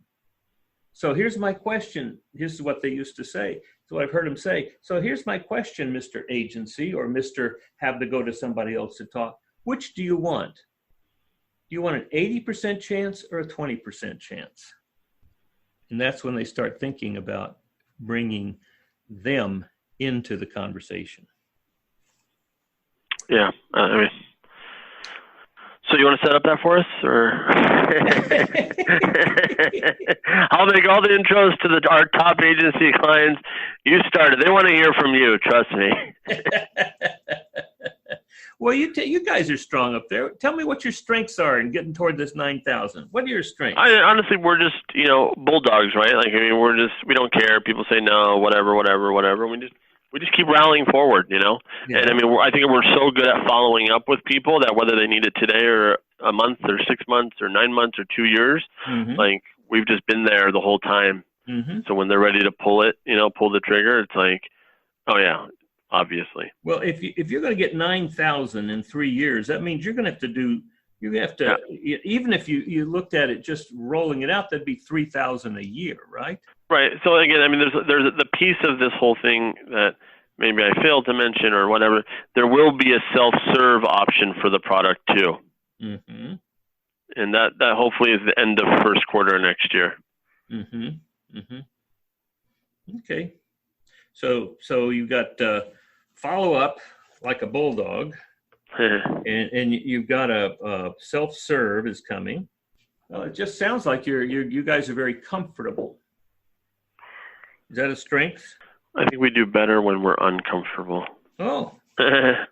So here's my question. This is what they used to say. So I've heard them say, so here's my question, Mr. Agency, or Mr. Have to go to somebody else to talk. Which do you want? Do you want an 80% chance or a 20% chance? And that's when they start thinking about bringing them into the conversation. Yeah. So you want to set up that for us, or I'll make all the intros to our top agency clients. You started. They want to hear from you. Trust me. Well, you guys are strong up there. Tell me what your strengths are in getting toward this 9,000. What are your strengths? Honestly, we're just bulldogs, right? Like we don't care. People say no, whatever. We just keep rallying forward, Yeah. And I think we're so good at following up with people that whether they need it today or a month or 6 months or 9 months or 2 years, like we've just been there the whole time. So when they're ready to pull it, pull the trigger, it's like, oh yeah, obviously. Well, if you're going to get 9,000 in 3 years, that means you're going to have to even if you looked at it just rolling it out, that'd be 3,000 a year, right? Right. So again, there's the piece of this whole thing that maybe I failed to mention or whatever. There will be a self-serve option for the product too, and that hopefully is the end of first quarter next year. Okay. So you've got follow up like a bulldog, and you've got a self-serve is coming. Well, it just sounds like you guys are very comfortable. Is that a strength? I think we do better when we're uncomfortable. Oh. I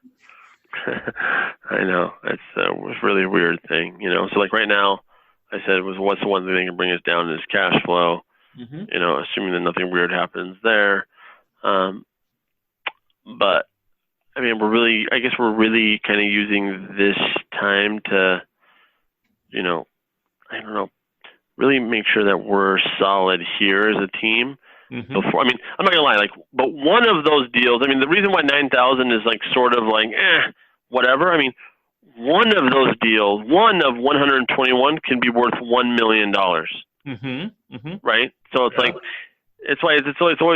know. It's a really weird thing, So like right now, I said, what's the one thing that can bring us down is cash flow, assuming that nothing weird happens there. But we're really kind of using this time to, really make sure that we're solid here as a team. Before, I'm not gonna lie, but one of those deals, the reason why 9,000 is sort of whatever. One of those deals, one of 121 can be worth $1 million. Right? So it's it's always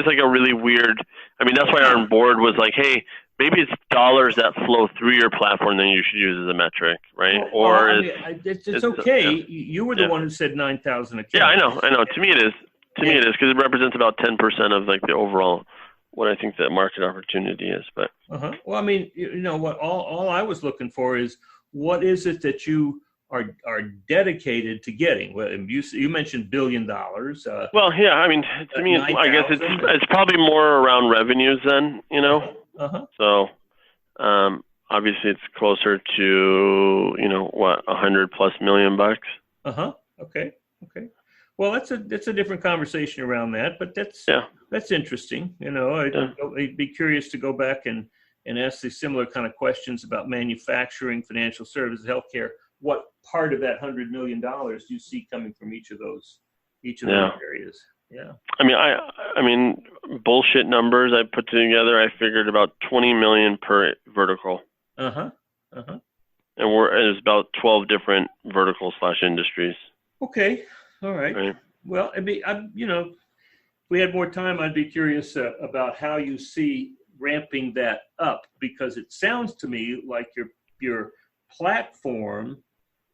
a really weird. That's why our board was like, hey, maybe it's dollars that flow through your platform that you should use as a metric, right? It's okay. You were the one who said 9,000 accounts. Yeah, I know. To me, it is. It is because it represents about 10% of the overall what I think the market opportunity is. But well, what all I was looking for is what is it that you are dedicated to getting? Well, you mentioned $1 billion. Well, yeah. To me, I guess it's probably more around revenues then. So obviously it's closer to 100+ million bucks. Okay. Well, that's a different conversation around that, but that's interesting. I'd be curious to go back and ask these similar kind of questions about manufacturing, financial services, healthcare. What part of that $100 million do you see coming from each of those areas? Yeah. Bullshit numbers I put together. I figured about 20 million per vertical. And there's about 12 different verticals/industries. Okay. All right. Well, if we had more time, I'd be curious about how you see ramping that up, because it sounds to me like your platform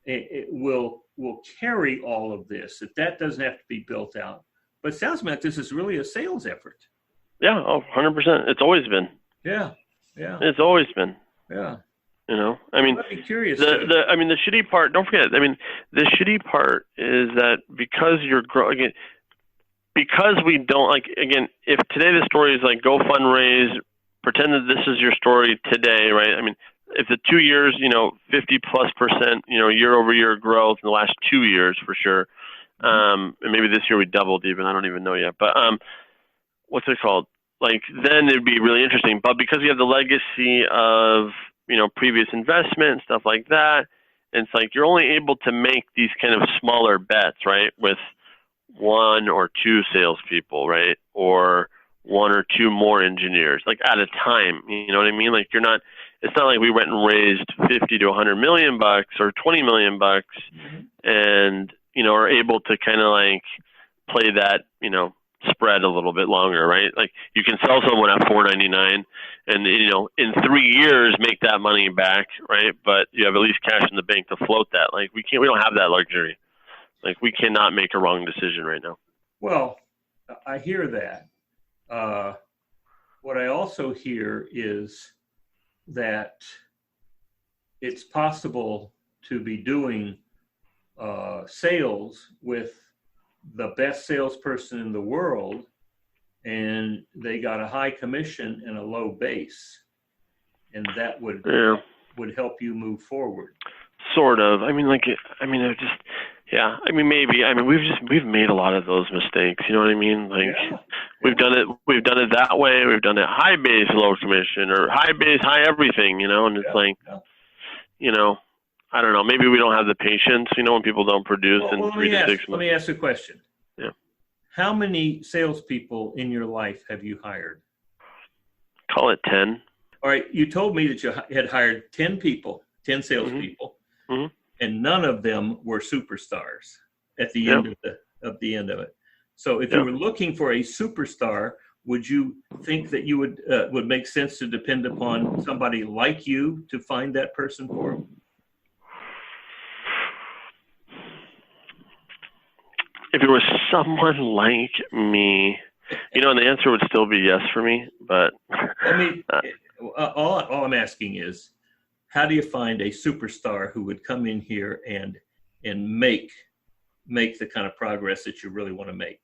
it will carry all of this. That doesn't have to be built out. But it sounds like this is really a sales effort. Yeah, 100%. It's always been. Yeah. It's always been. Yeah. I'd be curious. The shitty part, don't forget, the shitty part is that because you're growing, because we don't, if today the story is go fundraise, pretend that this is your story today, right? If the 2 years, 50+%, year over year growth in the last 2 years for sure. And maybe this year we doubled even, I don't even know yet, but, what's it called? Then it'd be really interesting, but because we have the legacy of, previous investment and stuff like that, and it's you're only able to make these kind of smaller bets, right? With 1 or 2 salespeople, right? Or 1 or 2 more engineers, at a time, you know what I mean? It's not like we went and raised 50 to 100 million bucks or 20 million bucks and, are able to kind of play that, spread a little bit longer, right? You can sell someone at $4.99 and, in 3 years make that money back, right? But you have at least cash in the bank to float that. We don't have that luxury. We cannot make a wrong decision right now. Well, I hear that. What I also hear is that it's possible to be doing sales with the best salesperson in the world, and they got a high commission and a low base, and that would help you move forward. Sort of. I mean, maybe. I mean, we've made a lot of those mistakes. You know what I mean? Like, we've done it that way. We've done it high base, low commission, or high base, high everything. And it's I don't know. Maybe we don't have the patience. When people don't produce in 3 to 6 months. Let me ask you a question. Yeah. How many salespeople in your life have you hired? Call it 10. All right. You told me that you had hired 10 people, 10 salespeople, and none of them were superstars at the end of it. So if you were looking for a superstar, would you think that you would make sense to depend upon somebody like you to find that person for them? If it was someone like me, and the answer would still be yes for me, but I mean, all I'm asking is, how do you find a superstar who would come in here and make the kind of progress that you really want to make?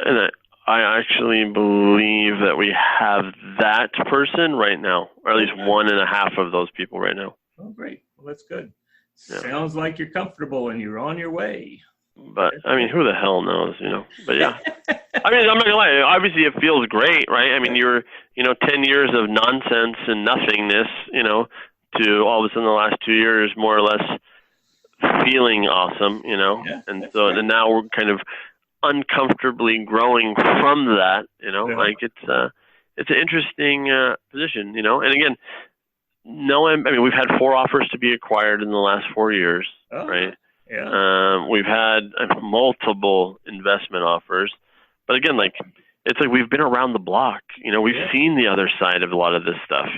And I actually believe that we have that person right now, or at least 1.5 of those people right now. Oh, great. Well, that's good. Yeah. Sounds like you're comfortable and you're on your way. But I mean, who the hell knows, But yeah, I mean, I'm not gonna lie. Obviously, it feels great, right? I mean, you're 10 years of nonsense and nothingness, to all of a sudden the last 2 years, more or less, feeling awesome, And so and now we're kind of uncomfortably growing from that, Like it's an interesting position, And again, we've had 4 offers to be acquired in the last 4 years, right? Yeah. We've had multiple investment offers, but again, it's like we've been around the block. We've seen the other side of a lot of this stuff.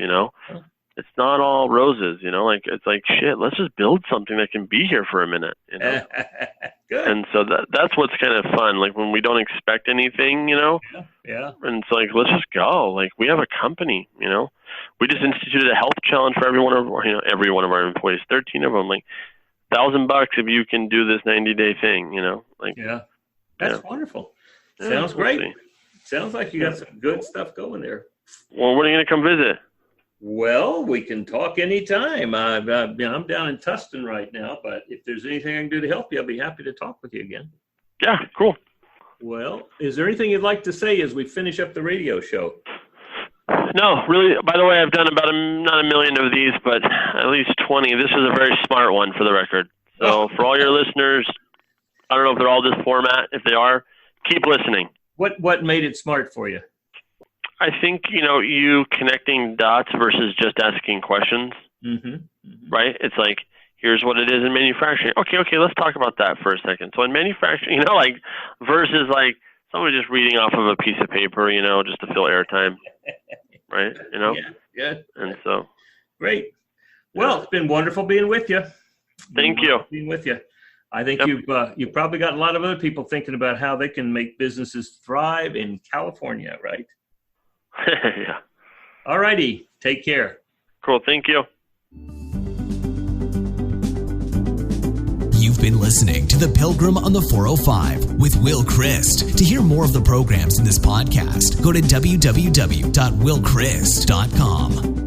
It's not all roses. It's like shit. Let's just build something that can be here for a minute. Good. And so that's what's kind of fun. Like when we don't expect anything. Yeah. And it's like let's just go. Like we have a company. We just instituted a health challenge for every one of our employees. 13 of them. Like. $1,000 if you can do this 90-day thing, That's wonderful. Sounds great. Sounds like you got some good stuff going there. Well, when are you going to come visit? Well, we can talk anytime. I'm down in Tustin right now, but if there's anything I can do to help you, I'll be happy to talk with you again. Yeah, cool. Well, is there anything you'd like to say as we finish up the radio show? No, really. By the way, I've done about not a million of these, but at least 20. This is a very smart one, for the record. So for all your listeners, I don't know if they're all this format. If they are, keep listening. What made it smart for you? I think, you connecting dots versus just asking questions, right? It's like, here's what it is in manufacturing. Okay, let's talk about that for a second. So in manufacturing, versus someone just reading off of a piece of paper, just to fill airtime. Right, Yeah. And so, great. Well, it's been wonderful being with you. Thank you. Being with you. I think you've probably got a lot of other people thinking about how they can make businesses thrive in California, right? Yeah. All righty. Take care. Cool. Thank you. You've been listening to The Pilgrim on the 405 with Will Christ. To hear more of the programs in this podcast, go to www.willchrist.com.